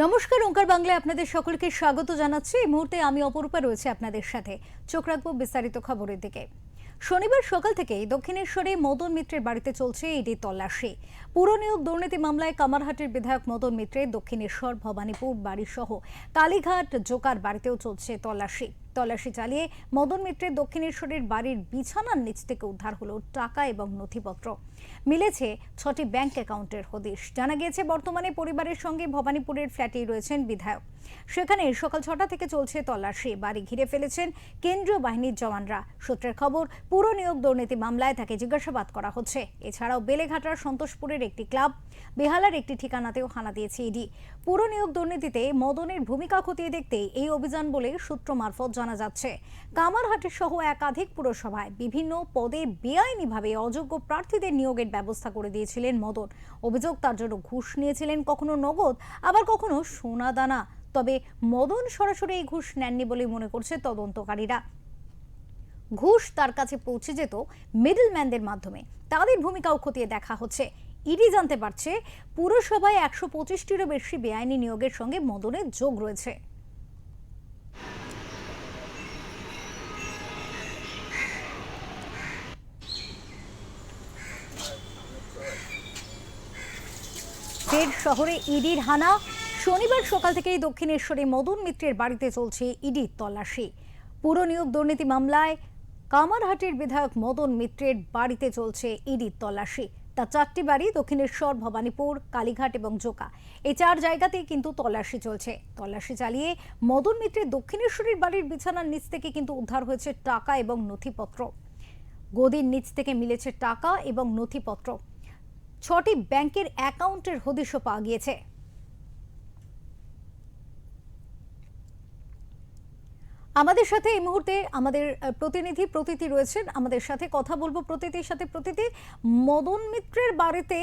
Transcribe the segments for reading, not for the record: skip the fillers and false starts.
নমস্কার, ওঙ্কার বাংলায় আপনাদের সকলকে স্বাগত জানাচ্ছি। এই মুহূর্তে আমি অপরূপা রয়েছে আপনাদের সাথে। চোখ রাখবো বিস্তারিত খবরের দিকে। শনিবার সকাল থেকেই দক্ষিণেশ্বরে মদন মিত্রের বাড়িতে চলছে ইডি তল্লাশি। পুরনিয়োগ দুর্নীতি মামলায় কামারহাটির বিধায়ক মদন মিত্রের দক্ষিণেশ্বর, ভবানীপুর বাড়ি সহ কালীঘাট, জোকার বাড়িতেও চলছে তল্লাশি চালিয়ে মদন মিত্রের দক্ষিণেশ্বরের বাড়ির বিছানার নিচ থেকে উদ্ধার হলো টাকা এবং নথিপত্র। মিলেছে 6টি ব্যাংক অ্যাকাউন্টের হদিশ। জানা গিয়েছে বর্তমানে পরিবারের সঙ্গে ভবানীপুরের ফ্ল্যাটেই রয়েছেন বিধায়ক। সেখানে সকাল 6টা থেকে চলছে তল্লাশি। বাড়ি ঘিরে ফেলেছেন কেন্দ্রীয় বাহিনীর জওয়ানরা। সূত্রের খবর, পুরো নিয়োগ দুর্নীতি মামলায় তাকে জিজ্ঞাসাবাদ করা হচ্ছে। এছাড়াও বেলেঘাটার সন্তোষপুরের একটি ক্লাব, বেহালার একটি ঠিকানাতেও হানা দিয়েছে ইডি। পুরো নিয়োগ দুর্নীতিতে মদনের ভূমিকা খতিয়ে দেখতে এই অভিযান বলে সূত্র মারফত জানা যাচ্ছে। কামারহাটি সহ একাধিক পুরসভায় বিভিন্ন পদে বেআইনিভাবে অযোগ্য প্রার্থীদের নিয়োগের ব্যবস্থা করে দিয়েছিলেন মদন। অভিযোগ, তার জন্য ঘুষ নিয়েছিলেন, কখনো নগদ, আবার কখনো সোনা দানা। তবে মদন সরাসরি এই ঘুষ নেননি বলে মনে করছে তদন্তকারীরা। ঘুষ তার কাছে পৌঁছে যেত মিডলম্যানদের মাধ্যমে। তাদের ভূমিকাও খতিয়ে দেখা হচ্ছে। ইডি জানতে পারছে পুরসভায় 125টিরও বেশি বেআইনি নিয়োগের সঙ্গে মদনের যোগ রয়েছে। ফের শহরে ইডির হানা। শনিবার সকাল থেকেই দক্ষিণেশ্বরে মদন মিত্রের বাড়িতে চলছে ইডির তল্লাশি। পুর নিয়োগ দুর্নীতি মামলায় কামারহাটির বিধায়ক মদন মিত্রের বাড়িতে চলছে ইডির তল্লাশি। তার 4টি বাড়ি দক্ষিণেশ্বর, ভবানীপুর, কালীঘাট এবং জোকা, এই 4 জায়গাতেই কিন্তু তল্লাশি চলছে। তল্লাশি চালিয়ে মদন মিত্রের দক্ষিণেশ্বরের বাড়ির বিছানার নিচ থেকে কিন্তু উদ্ধার হয়েছে টাকা এবং নথিপত্র। গদির নিচ থেকে মিলেছে টাকা এবং নথিপত্র। 6টি ব্যাংকের অ্যাকাউন্টের হদিশও পাওয়া গিয়েছে। আমাদের সাথে এই মুহূর্তে আমাদের প্রতিনিধি প্রতীতি রয়েছেন, আমাদের সাথে কথা বলবো প্রতীতির সাথে। প্রতীতি, মদন মিত্রের বাড়িতে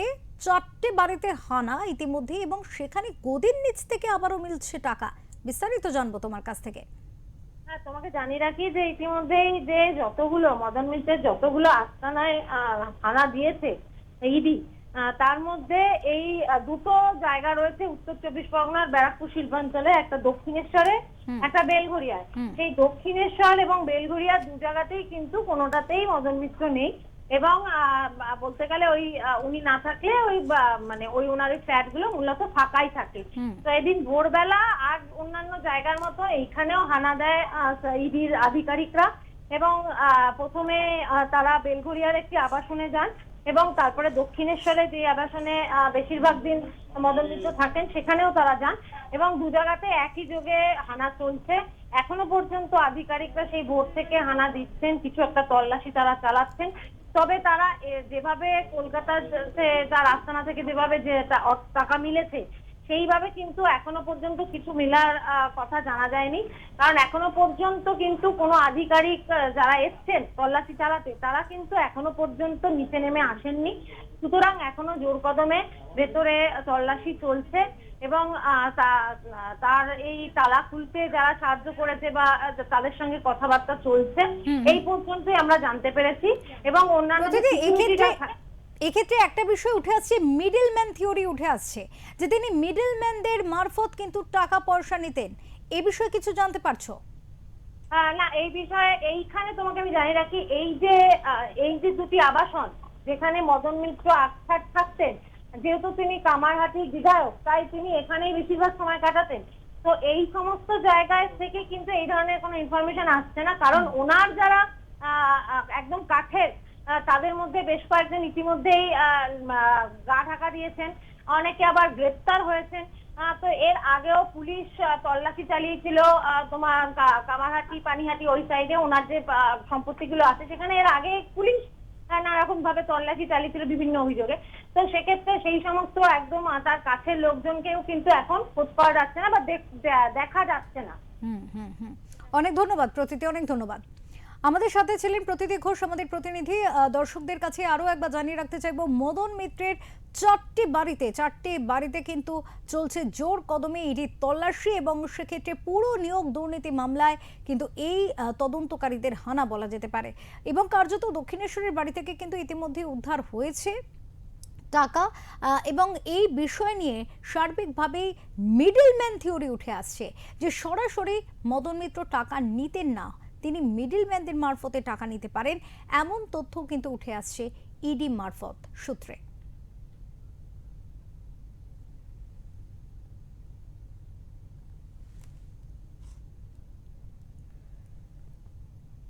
4টে বাড়িতে হানা ইতিমধ্যে, এবং সেখানে গদির নিচ থেকে আবারও মিলছে টাকা। বিস্তারিত জানবো তোমার কাছ থেকে। হ্যাঁ, তোমাকে জানিয়ে রাখি যে ইতিমধ্যেই যে যতগুলো মদন মিত্রের যতগুলো আস্তানায় হানা দিয়েছে ইডি, তার মধ্যে এই দুটো জায়গা রয়েছে উত্তর 24 পরগনার ব্যারাকপুর শিল্পাঞ্চলে, একটা দক্ষিণেশ্বরে, একটা বেলঘরিয়ায়। সেই দক্ষিণেশ্বর এবং বেলঘরিয়া দু জায়গাতেই কিন্তু কোনোটাতেই মদন মিত্র নেই। এবং বলতে গেলে ওই উনি না থাকলে ওই মানে ওই ওনার ফ্ল্যাট গুলো মূলত ফাঁকাই থাকে। তো এদিন ভোরবেলা আর অন্যান্য জায়গার মতো এইখানেও হানা দেয় ইডির আধিকারিকরা। এবং প্রথমে তারা বেলঘরিয়ার একটি আবাসনে যান এবং তারপরে দক্ষিণেশ্বরে যে আবাসনে বেশিরভাগ দিন মদন মিত্র থাকেন সেখানেও তারা যান, এবং দু জায়গাতে একই যোগে হানা চলছে। এখনো পর্যন্ত আধিকারিকরা সেই ভোর থেকে হানা দিচ্ছেন, কিছু একটা তল্লাশি তারা চালাচ্ছেন। তবে তারা যেভাবে কলকাতার তার আস্তানা থেকে যেভাবে যে টাকা মিলেছে সেইভাবে কিন্তু এখনো পর্যন্ত কিছু মেলার কথা জানা যায়নি। কারণ এখনো পর্যন্ত কিন্তু কোনো আধিকারিক যারা এসছেন তল্লাশি চালাতে, তারা কিন্তু এখনো পর্যন্ত নিচে নেমে আসেননি। সুতরাং এখনো জোর কদমে ভেতরে তল্লাশি চলছে এবং তার এই তালা খুলতে যারা সাহায্য করেছে বা তাদের সঙ্গে কথাবার্তা চলছে, এই পর্যন্তই আমরা জানতে পেরেছি। এবং অন্যান্য এক্ষেত্রে একটা বিষয় উঠে আসছে, মিডলম্যান থিওরি উঠে আসছে, যে তিনি মিডলম্যানদের মারফত কিন্তু টাকা পয়সা নিতেন। এই বিষয়ে কিছু জানতে পারছো? না, এই বিষয়ে এইখানে তোমাকে আমি জানিয়ে রাখি, এই যে দুটি আবাসন যেখানে মদন মিত্র আকছাট থাকতেন, যেহেতু তিনি কামারহাটির বিধায়ক, তাই তিনি এখানেই বেশিরভাগ সময় কাটাতেন। তো এই সমস্ত জায়গায় থেকে কিন্তু এই ধরনের কোনো ইনফরমেশন আসছে না, কারণ ওনার যারা একদম কাঠের তাদের মধ্যে বেশ কয়েকজন ইতিমধ্যেই গা ঢাকা দিয়েছেন, অনেকে আবার গ্রেপ্তার হয়েছেন। তো এর আগেও পুলিশ তল্লাশি চালিয়েছিল তোমার কামারহাটি, পানিহাটি ওই সাইডে ওনার যে সম্পত্তিগুলো আছে সেখানে এর আগে পুলিশ নানা রকম ভাবে তল্লাশি চালিয়েছিল বিভিন্ন অভিযোগে। তো সেক্ষেত্রে সেই সমস্ত একদম তার কাছের লোকজনকেও কিন্তু এখন খোঁজ পাওয়া যাচ্ছে না বা দেখা যাচ্ছে না। অনেক ধন্যবাদ প্রতীতি, অনেক ধন্যবাদ। আমাদের সাথে ছিলেন প্রতীতি ঘোষ, আমাদের প্রতিনিধি। দর্শকদের কাছে আরো একবার জানিয়ে রাখতে চাইবো, মদন মিত্রের 4টি বাড়িতে কিন্তু চলছে জোর কদমে ইডি তল্লাশি, এবং সেক্ষেত্রে পুরো নিয়োগ দুর্নীতি মামলায় কিন্তু এই তদন্তকারীদের হানা বলা যেতে পারে। এবং কার্যত দক্ষিণেশ্বরের বাড়ি থেকে কিন্তু ইতিমধ্যে উদ্ধার হয়েছে টাকা এবং এই বিষয় নিয়ে সার্বিকভাবেই মিডলম্যান থিওরি উঠে আসছে যে সরাসরি মদন মিত্র টাকা নিতেন না, তিনি মিডলম্যানদের মারফতে টাকা নিতে পারেন, এমন তথ্য কিন্তু উঠে আসছে ইডি মারফত সূত্রে।